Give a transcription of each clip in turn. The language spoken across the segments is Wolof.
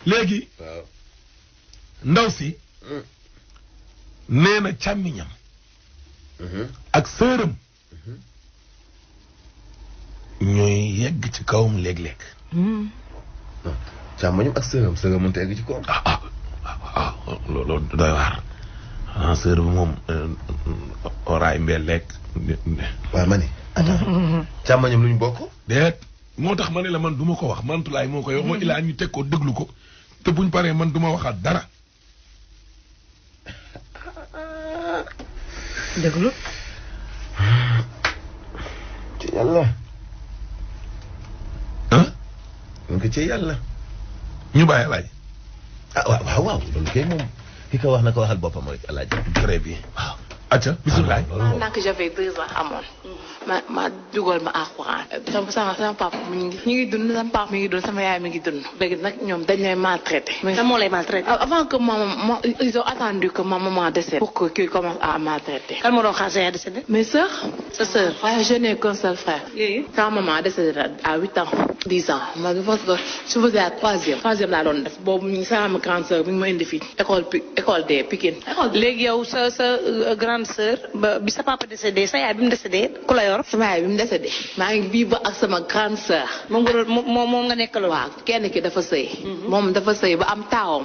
léegi ndaw si nee na càmmiñam ak sëram ñooy yegg ci kawam léeg-léeg. càmmiñam ak sëram mënut a yegg ci kawam. loolu doy waar. sër bi moom oraay mbeel lekk. waaw ma ni. càmmiñam lu ñu bokk. déet moo tax ma ne la man du ma ko wax mantulaay moo koy wax moo ilaa ñu teg ko déglu ko te buñ paree man du ma waxaat dara. déglu. ci yàlla. donc ci yàlla. ñu bàyyi laaj. waaw loolu kay moom ki ko wax na ko waxal boppam rek alaaji. très bien waaw. acca bisimilah. Pendant que j'avais 2 ans amoon. ma dugal ma alxuraan. sama papa ñu ngi dund sama papa mi ngi dund sama yaay mi ngi dund. léegi nag ñoom dañ lay maltraité. mais ça moo lay maltraité. avant que maman ils ont attendu que ma maman décède. pour que qu'il commence à maltraiter. kan moo doon xaar sa yaay décédé. mes sœurs. sa sœur. waaye je n'ai qu'un seul frère. léegi. sama maman décédé à 8 ans 10 ans ma je faisais la troisième laa doon def boobu sama grande sœur mi ngi ma indi fii école des Pikine. léegi yow sa grande sœur bi sa papa décédé sa yaay bi mu décédé ku la yor. sama yaay bi mu décédé. maa ngi bii ba ak sama grande sœur. moom nga nekkaloon. waaw kenn ki dafa sëy. moom dafa sëy ba am taawam.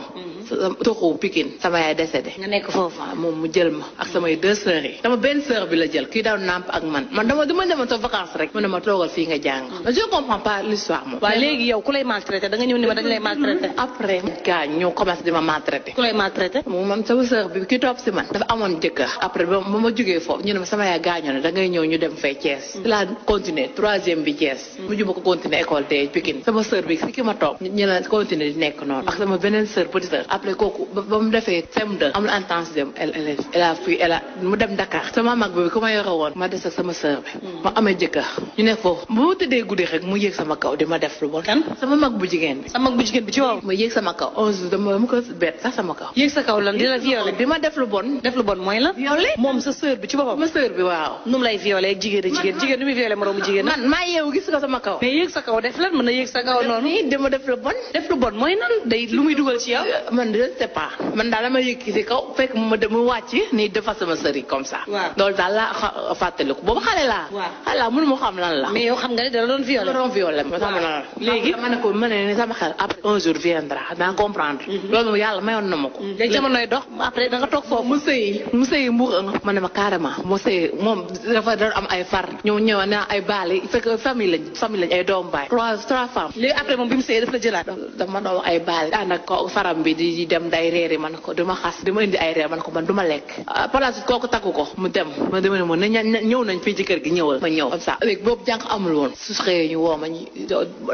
toxu Pikine sama yaay décédé. nga nekk foofu. waaw moom mu jël ma ak samay 2 sœurs yi. sama benn sœur bi la jël kii daaw nàmp ak man dama demoon sa vacances rek. mu ne ma toogal fii nga jàng. je comprends pas l'histoire moom. waaye léegi yow ku lay maltraité da nga ñëw ni ma dañ lay maltraité. après gars ñoo commencé di ma maltraité. ku lay maltraité. moom sama sœur bi ki topp si man. dafa amoon jëkkër. après ba ma jógee foofu ñu ne ma sama yaay gaañoo ne da ngay ñëw ñu dem fay Thiès. la continuer 3e bi Thiès. mujj ma ko continuer école de Pikine. sama sœur bi si ki ma toog ñu la continuer di nekk noonu. ak sama beneen sœur petite sœur. après kooku ba mu defee CM2 amul intention dem mu dem Dakar. sama mag bi ku ma yore woon ma des ak sama sœur bi. ma amee jëkkër ñu nekk foofu bu ma tëddee guddi rek mu yéeg sama kaw di ma def lu bon. kan sama mag bu jigéen bi. sama mag bu jigéen bi ci waaw. ma yéeg sama kaw 11 dama ko bett sax sama kaw. yéeg sa kaw lan di la violé. di ma def lu bon. def lu bon mooy lan. violé moom sa sœur bi ci boppam. ma sœur bi waaw. nu mu lay violé ak jigéen nu muy violé moroomu jigéen. man maa yeewu gis ko sama kaw. mais yéeg sa kaw def lan mën na yéeg sa kaw noonu. nii dama def lu bon. def lu bon mooy nan day lu muy dugal ci yow. man je ne sais pas. man daal dama yéeg ci kaw fekk mu wàcc nii defa sama sœur yi comme ça. waaw loolu daal laa fàttaliku boobu xale laa. waaw xale laa mënu ma xam lan la. mais yow xam nga ne dala doon violé. dala doon violé ma sama lan la. léegi ma ne ko ma ne ni sama xel après un jour viendra daa comprendre. loolu moom yàlla mayoon na ma ko. léegi jamonoy dox après da nga toog foofu. mu sëy mbuur ma ne ma carrément mu sëy moom dafa doon am ay far ñëw na ay baali fekk famille lañ ay doom baay. 3 femmes. léegi après moom bi mu sëyee daf la jëlaat. dama doon ay baali. ànd ak ko faram bi di dem day reeri man ko duma xas dama indi ay reer man ko man duma lekk. place kooku takku ko mu dem ma dama ne mo ñëw nañ fii ci kër gi ñëwal ma ñëw comme ça léegi boobu jànq amul woon su xëyee ñu woo ma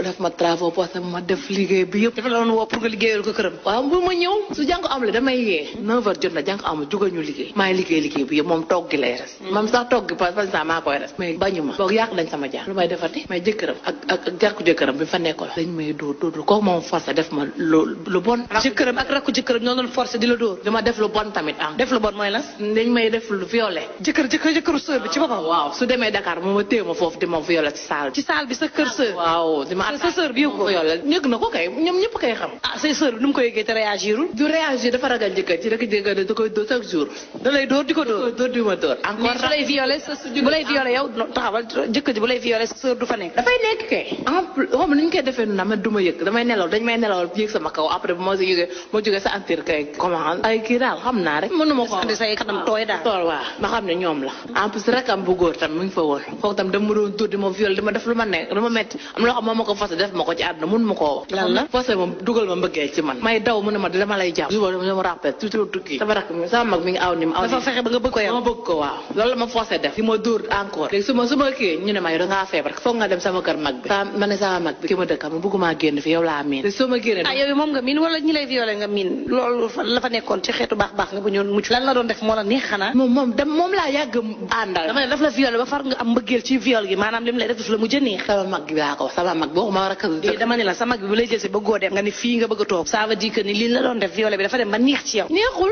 def ma travaux parce que ma def liggéey bi yëpp dafa la doon woo pour nga liggéeyal ko këram. waaw bu ma ñëw su jànq amul damay yee 9h jot na jànq amul jugal ñu liggéey maay liggéey bi yëpp moom togg gi lay res moom sax togg gi par exemple maa koy res mais bañu ma boog yàq nañ sama jàng lu may defati mais jëkkëram ak jàkku jëkkëram bi fa nekkoon dañ may dóor kooku moom forcé def ma lu bon. jëkkëram ak rakku jëkkëram ñoo doon forcé di la dóor. dama def lu bon tamit am def lu bon mooy lan. dañ may def lu violé. jëkkëru sœur bi ci boppam. waaw su demee Dakar mu ma téye ma foofu di ma violé ci salle bi. ci salle bi sa kër sœur. waaw di ma sa sœur bi yëg ko violé yëg na ko kay ñoom ñëpp kay xam. say sœur bi nu mu ko yëgee te réagirul. du réagir dafa ragal jëkkër ci rek jëkkër da koy dóor chaque jour. da lay dóor di ko dóor di ma dóor. encore su lay violé bu lay violé yow taxawal jëkkër ji bu lay violé sa sœur du fa nekk. dafay nekk kay. xam ni ñu koy defee noonu du ma yëg damay nelaw dañ may nelawal yëg sama kaw après bu ma jógee sa antir kay comment ay kii daal xam naa rek mënu ma ko andi say kanam tooy daal tool waaw ma xam ne ñoom la en plus rek am bu góor tam mu ngi fa woon kooku tam dama doon dóor di ma viol di ma def lu ma nekk lu ma metti am loo xam moo ma ko forcé def ma ko ci àdduna mun ma koo wax lan la forcé ma dugal ma mbëggee ci man may daw mu ne ma dama lay jàpp jour dama rappel toujours tukki sama rakk mi sama mag mi ngi aw ni dafa fexe ba nga bëgg ko yow ma bëgg ko waaw loolu la ma forcé def di ma dóor encore léegi su ma kii ñu ne ma yow dangaa feebar foog nga dem sama kër mag bi ma ne sama mag bi ki ma dëkk ma bëgguma génn fi yow laa miin léegi soo ma génne yow moom nga miin wala ñi lay violé nga miin loolu la fa nekkoon ci xeetu baax nga bu ñoon mucc lan la doon def moo la neex xanaa moom laa yàgg àndal dama ne daf la violé ba far nga am mbëggeel ci viol gi maanaam lim lay def daf la mujj a neex sama mag bi laa ko wax sama mag boo ma rakk dama ne la sa mag bi bu lay jël si bëggoo dem nga ni fii nga bëgg a toog ça veut dire que ni lii la doon def violé bi dafa dem ba neex ci yow neexul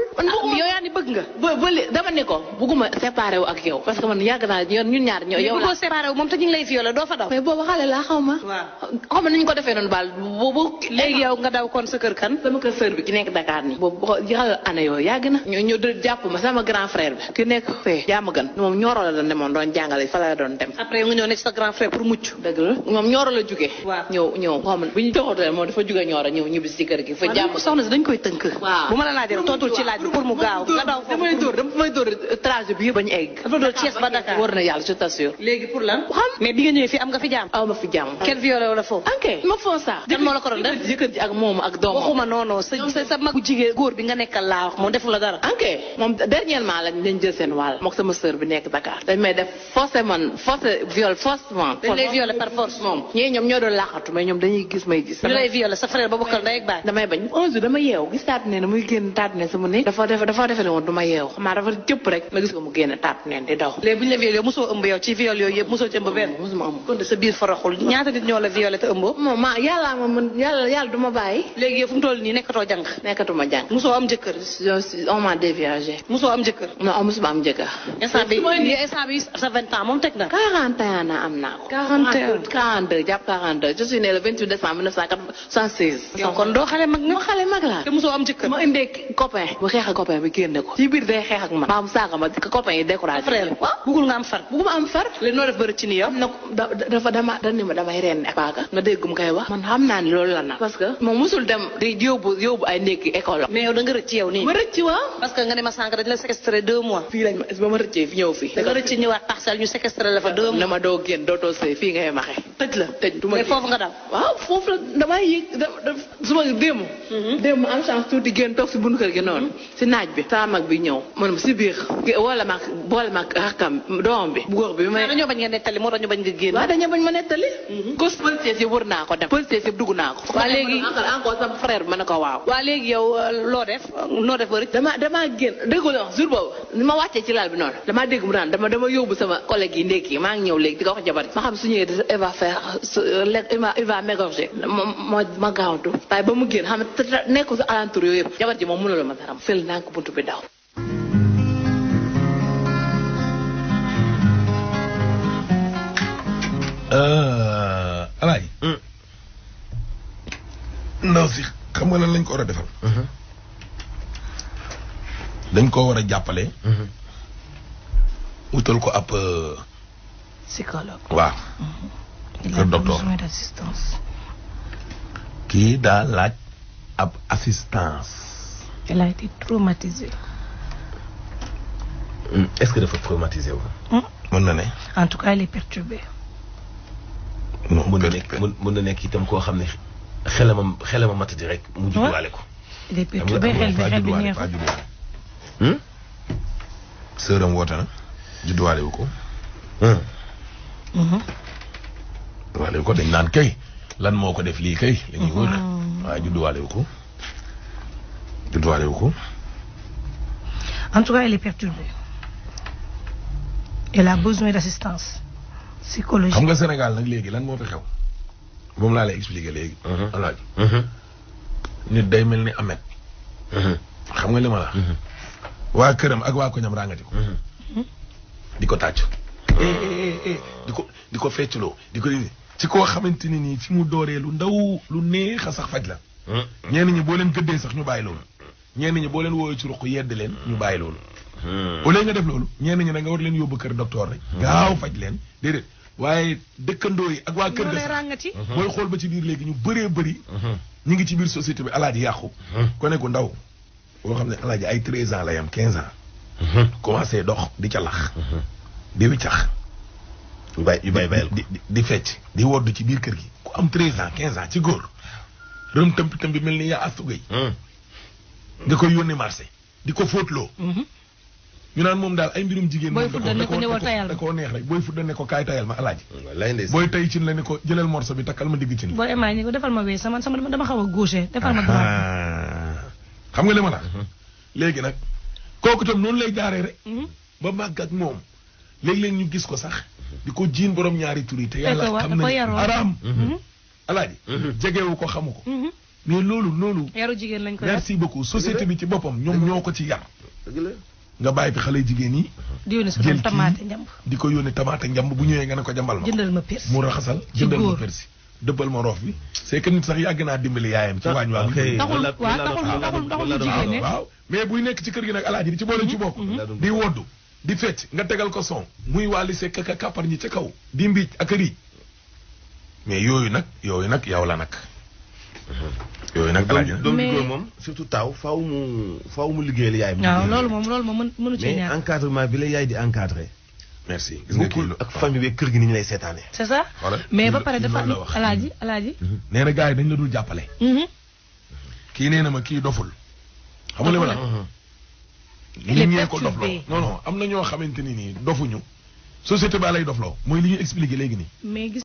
yow yaa ni bëgg nga dama dama ne ko bugguma séparé wu ak yow parce que man yàgg naa ñun ñaar yow la séparé wu moom te ñu ngi lay violé doo fa daw mais boobu xale laa xaw ma xaw ma nañu ko defee noonu baal boobu léegi yow nga daw kon sa kër kan sama kër sœur bi ki nekk Dakar nii boobu xale année yooyu yàgg na ñu jàpp ma sama grand frère bi ki nekk fee jàmm gan moom ñooro la doon demoon doon jàngale fa la doon dem après nga ñëw ne ci sa grand frère pour mucc dëgg la moom ñooro la jógee ñëw xam bu ñu joxatoo moom dafa jóge ñooro ñëw ñibbi ci kër gi fa jàmm soxna si dañ koy tënk bu ma la laajee tontul ci laaj bi pour mu gaaw nga daw damay dóor trajet bi yëpp bañu egg dafa doon Thiès ba Dakar war na yàlla je t'assure léegi pour lan mais bi nga ñëwee fii am nga fi jàmm aw ma fi jàmm kenn violé wala foofu ok ma foo sax kan moo la ko doon def jëkkër ji ak moom ak doomam waxuma non sa magu jigéen góor bi nga nekkal laa wax moom defu la dara ok moom dernièrement lañ jël seen wàll mook sama sœur bi nekk Dakar dañ may def forcé viol forcément dañ lay violé par force moom ñoom ñoo doon laqatu mais ñoom dañuy gis may gis ñu lay violé sa frère ba bokkal ndey ak baay damay bañ un jour dama yeew gis taatu neen muy génn taatu neen sama néeg dafa defe ne woon du ma yeew xam naa dafa jëpp rek ma gis ko mu génn taatu neen di daw léegi bu ñu la violé mosoo ëmb yow ci viol yooyu yëpp mosoo ci ëmb benn mosuma ëmb kon de sa biir faraxul ñaata nit ñoo la violé te ëmboo moom yàlla ma mën yàlla du ma bàyyi léegi yow fu mu toll nii nekkatoo jàng nekkatuma jàng mosoo am jëkkër on m'a déviagé mosoo am jëkkër non mosuma am jëkkër instant bi sa 20 ans moom teg na 41 ans am naa ko 42 jàpp 42 je suis né le 28 décembre 1976 yow kon doo xale mag moo xale mag laa te mosoo am jëkkër ma indee copain bu xeex ak copain bi génne ko ci biir day xeex ak man maam saaga ma copain yi découragé frère waaw bëggul nga am far bëgguma am far léegi noo def bëri ci ni yow dafa ma damay renn ak paaka nga dégg mu koy wax man xam naa ni loolu la nag parce que moom musul dem di yóbbu ay ndékki école mais yow da nga rëcc yow nii ma rëcc waaw parce que nga ne ma sànq dañ la séquestré 2 mois fii lañ ba ma rëccee fi ñëw fii da nga rëcc ñëwaat parcelle ñu séquestré la fa 2 mois na ma doo génn dootoo sëy fii ngay maxe tëj du ma foofu nga daw waaw foofu la damay yéeg su ma démb am chance tuuti génn toog si bunu kër gi noonu si naaj bi sama mag bi ñëw man si biir boole mag rakkam doomam bi bu góor bi may dañoo bañ nga nettali moo tax ñu bañ nga génn waaw dañoo bañ ma nettali gos policiers yi wër naa ko dem policiers yi dugg naa ko waa léegi encore sama frère bi ma ne ko waaw waa léegi yow loo def noo def ba rëcc dama génn déggoo la jour boobu ni ma wàccee ci laal bi noonu dama dégg mu naan dama yóbbu sama collègue yi ndékki maa ngi ñëw léegi di ko wax jabar ma xam su ñëwee il va faire il va m'égorger ma gaawantu waaye ba mu génn xam ne nekk si alentour yooyu yëpp jabar ji moom mënula ma dara fël naa ko buntu bi daw alaay ndaw si xam nga lan lañ ko war a defal dañ ko war a jàppale wutal ko ab psychologue waaw kër docteur besoin d'assistance kii daa laaj ab assistance elle a été traumatisée est-ce que dafa traumatisé wu mën na ne en tout cas elle est perturbée non mën na nekk itam koo xam ne xelama matadi rek mu judduwaale ko elle est perturbée xel bi neexul sëram woote na judduwaale wu ko judduwaale wu ko dañ naan kay lan moo ko def lii kay la ñuy wër waaye judduwaale wu ko en tout cas elle est perturbée elle a besoin d'assistance psychologique. xam nga Sénégal nag léegi lan moo fi xew moom laa lay expliquer léegi alaaji nit day mel ni Ahmed xam nga li ma la waa këram ak waa koñam ràngati ko di ko tàcc di ko feccloo di ko ci koo xamante ni nii fi mu dooree lu ndaw lu neex a sax faj la ñenn ñi boo leen gëddee sax ñu bàyyi loolu ñenn ñi boo leen woowee ci ruq yedd leen ñu bàyyi loolu au lieu nga def loolu ñenn ñi da nga war leen yóbbu kër docteur rek gaaw faj leen déedéet waaye dëkkandoo yi ak waa kër ga sax booy xool ba ci biir léegi ñu bëree bëri ñu ngi ci biir société bi alaaji yàqu ko ne ku ndaw boo xam ne alaaji ay 13 ans lay am 15 ans commencé dox di ca lax di wiccax yu bàyyi bayal di fecc di wodd ci biir kër gi ku am 13 ans 15 ans ci góor rëm tëmp bi mel ni yaa astugay nga koy yónni marché di ko fóotloo ñu naan moom daal ay mbirum jigéen moom da koo neex rek booy fudda ne ko kaay tayal ma alaaji booy tay cin la ne ko jëlal morso bi takkal ma digg cin booy emaay ni ko defal ma wee sama dama xaw a gauche defal ma droite xam nga li ma la léegi nag kooku tam noonu lay jaaree rek ba màgg ak moom léeg-léeg ñu gis ko sax di ko jiin borom ñaari tur yi te yàlla xam ne araam alaaji jegewu ko xamu ko mais loolu yaru jigéen lañ ko merci beaucoup société bi ci boppam ñoom ñoo ko ci yar nga bàyyi fi xale jigéen yi. di yónnee sa doom tamaate njamb. di ko yónnee tamaate njamb bu ñëwee nga ne ko jambal ma. jëndal ma persi mu raxasal jëndal ma persi. dëbbal ma roof bi c'est que nit sax yàgg naa dimbali yaayam ci waañ waa taxul mu jigéen ne waaw mais buy nekk ci kër gi nag alaaji di ci boole ci bokk di woddu di fecc nga tegal ko son muy wàlli se kaka kàppar ñi ca kaw di mbiic ak riij mais yooyu nag yow la nag yooyu nag alaaji doom bi góor moom surtout taaw faaw mu liggéeyal yaay bi waaw loolu moom mënu ci ñaar mais encadrement bi la yaay di encadré merci gis nga kii ak famille bi kër gi ni ñu lay seetaane c'est ça mais ba pare dafa alaaji nee na gars yi dañ la dul jàppale kii nee na ma kii doful xam nga li ma la nit ñee ko dofloo non am na ñoo xamante ni nii dofuñu société ba lay dofloo mooy li ñu expliqué léegi nii